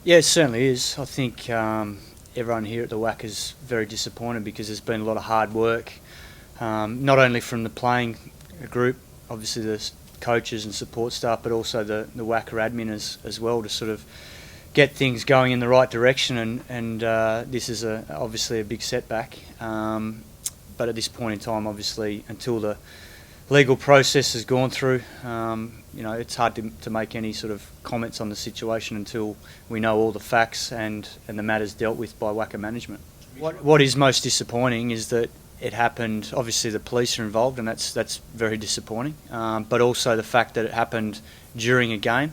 Yeah, it certainly is. I think everyone here at the WAC is very disappointed because there's been a lot of hard work, not only from the playing group, obviously the coaches and support staff, but also the WACA admin as well to sort of get things going in the right direction. And this is obviously a big setback. But at this point in time, obviously, until the legal process has gone through, it's hard to make any sort of comments on the situation until we know all the facts and the matters dealt with by WACA management. What is most disappointing is that it happened. Obviously, the police are involved, and that's very disappointing. But also the fact that it happened during a game,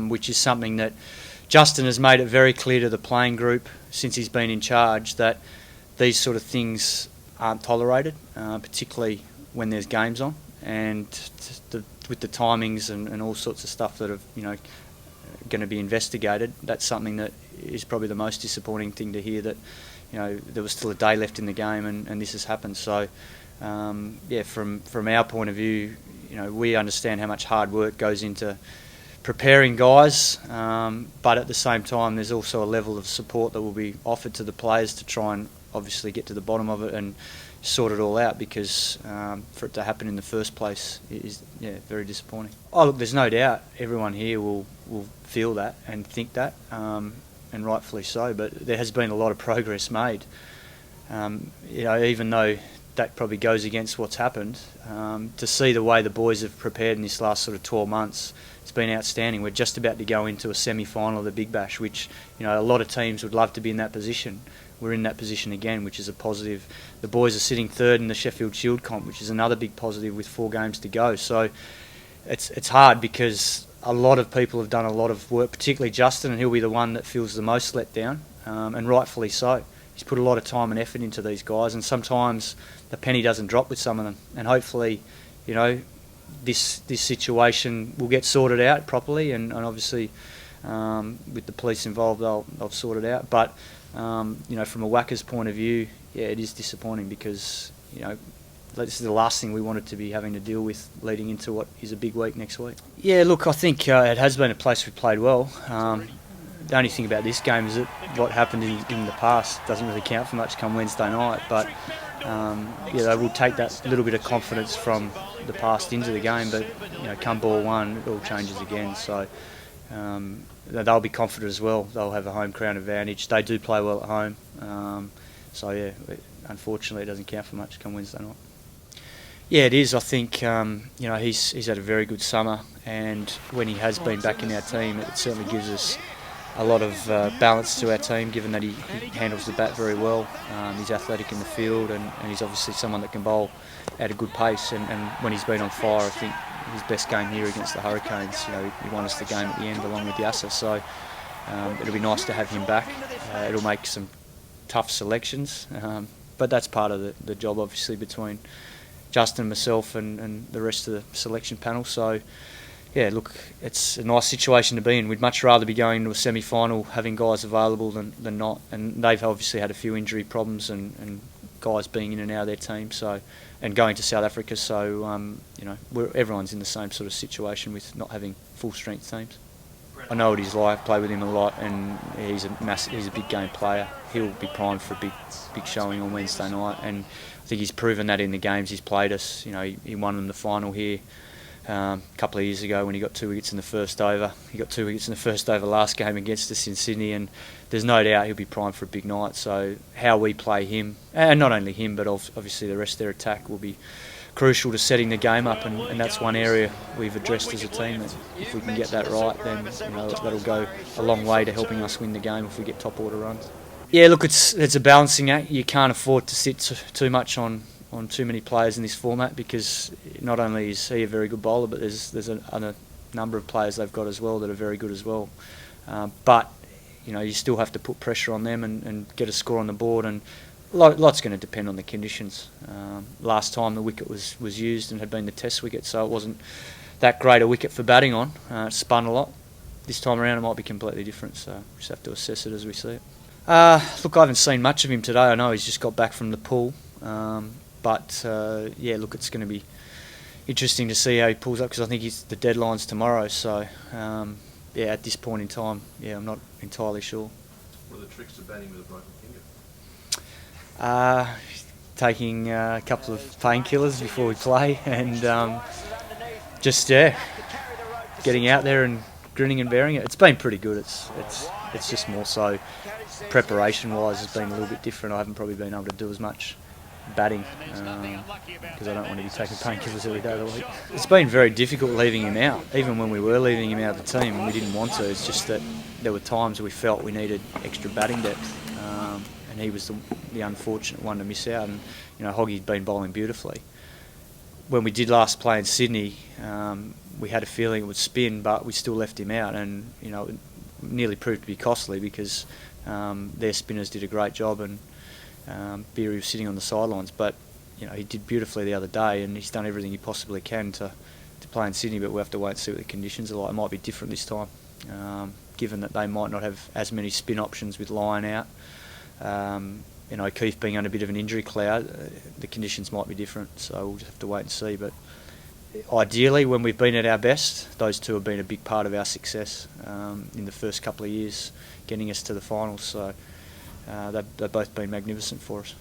which is something that Justin has made it very clear to the playing group since he's been in charge that these sort of things aren't tolerated, particularly when there's games on, and with the timings and all sorts of stuff that are going to be investigated. That's something that is probably the most disappointing thing to hear, that there was still a day left in the game and this has happened. So from our point of view, we understand how much hard work goes into preparing guys, but at the same time there's also a level of support that will be offered to the players to try and obviously get to the bottom of it and sort it all out, because for it to happen in the first place is very disappointing. Oh look, there's no doubt everyone here will feel that and think that, and rightfully so, but there has been a lot of progress made. Even though that probably goes against what's happened, to see the way the boys have prepared in this last sort of 12 months, it's been outstanding. We're just about to go into a semi-final of the Big Bash, which a lot of teams would love to be in that position. We're in that position again, which is a positive. The boys are sitting third in the Sheffield Shield comp, which is another big positive with 4 games to go. So it's hard because a lot of people have done a lot of work, particularly Justin, and he'll be the one that feels the most let down, and rightfully so. He's put a lot of time and effort into these guys, and sometimes the penny doesn't drop with some of them. And hopefully, this situation will get sorted out properly, and obviously with the police involved, they'll sort it out. But from a WACA's point of view, it is disappointing because this is the last thing we wanted to be having to deal with leading into what is a big week next week. Yeah, look, I think it has been a place we played well. The only thing about this game is that what happened in the past doesn't really count for much come Wednesday night. But they will take that little bit of confidence from the past into the game. But come ball one, it all changes again. So they'll be confident as well. They'll have a home ground advantage. They do play well at home. Unfortunately, it doesn't count for much come Wednesday night. Yeah, it is. I think he's had a very good summer, and when he has been back in our team, it certainly gives us a lot of balance to our team, given that he handles the bat very well. He's athletic in the field, and he's obviously someone that can bowl at a good pace. And when he's been on fire, I think his best game here against the Hurricanes, he won us the game at the end along with Yasir. So it'll be nice to have him back. It'll make some tough selections, but that's part of the job, obviously, between Justin, myself, and the rest of the selection panel. So yeah, look, it's a nice situation to be in. We'd much rather be going to a semi-final having guys available than not. And they've obviously had a few injury problems and guys being in and out of their team. So, and going to South Africa. So, everyone's in the same sort of situation with not having full strength teams. I know what he's like. Play with him a lot, and he's a big game player. He'll be primed for a big showing on Wednesday night, and I think he's proven that in the games he's played us. He won them the final here a couple of years ago when he got 2 wickets in the first over. He got 2 wickets in the first over last game against us in Sydney, and there's no doubt he'll be primed for a big night. So how we play him, and not only him, but obviously the rest of their attack will be crucial to setting the game up, and that's one area we've addressed as a team. That if we can get that right, then that'll go a long way to helping us win the game if we get top order runs. Yeah, look, it's a balancing act. You can't afford to sit too much on too many players in this format, because not only is he a very good bowler, but there's a number of players they've got as well that are very good as well. But you still have to put pressure on them and get a score on the board, and lots going to depend on the conditions. Last time the wicket was used and had been the test wicket, so it wasn't that great a wicket for batting on. It spun a lot. This time around it might be completely different, so we just have to assess it as we see it. Look, I haven't seen much of him today. I know he's just got back from the pool. Look, it's going to be interesting to see how he pulls up, because I think the deadline's tomorrow. So, yeah, at this point in time, yeah, I'm not entirely sure. What are the tricks to batting with a broken finger? Taking a couple of painkillers before we play, and just getting out there and grinning and bearing it. It's been pretty good. It's just more so preparation-wise has been a little bit different. I haven't probably been able to do as much batting because I don't want to be taking painkillers every day of the week. It's been very difficult leaving him out, even when we were leaving him out of the team and we didn't want to. It's just that there were times we felt we needed extra batting depth, and he was the unfortunate one to miss out. And Hoggy'd been bowling beautifully. When we did last play in Sydney, we had a feeling it would spin, but we still left him out, and it nearly proved to be costly because their spinners did a great job, and Beery was sitting on the sidelines. But he did beautifully the other day, and he's done everything he possibly can to play in Sydney. But we'll have to wait and see what the conditions are like. It might be different this time, given that they might not have as many spin options with Lyon out. Keith being under a bit of an injury cloud, the conditions might be different, so we'll just have to wait and see. But ideally, when we've been at our best, those two have been a big part of our success in the first couple of years, getting us to the finals. So they've both been magnificent for us.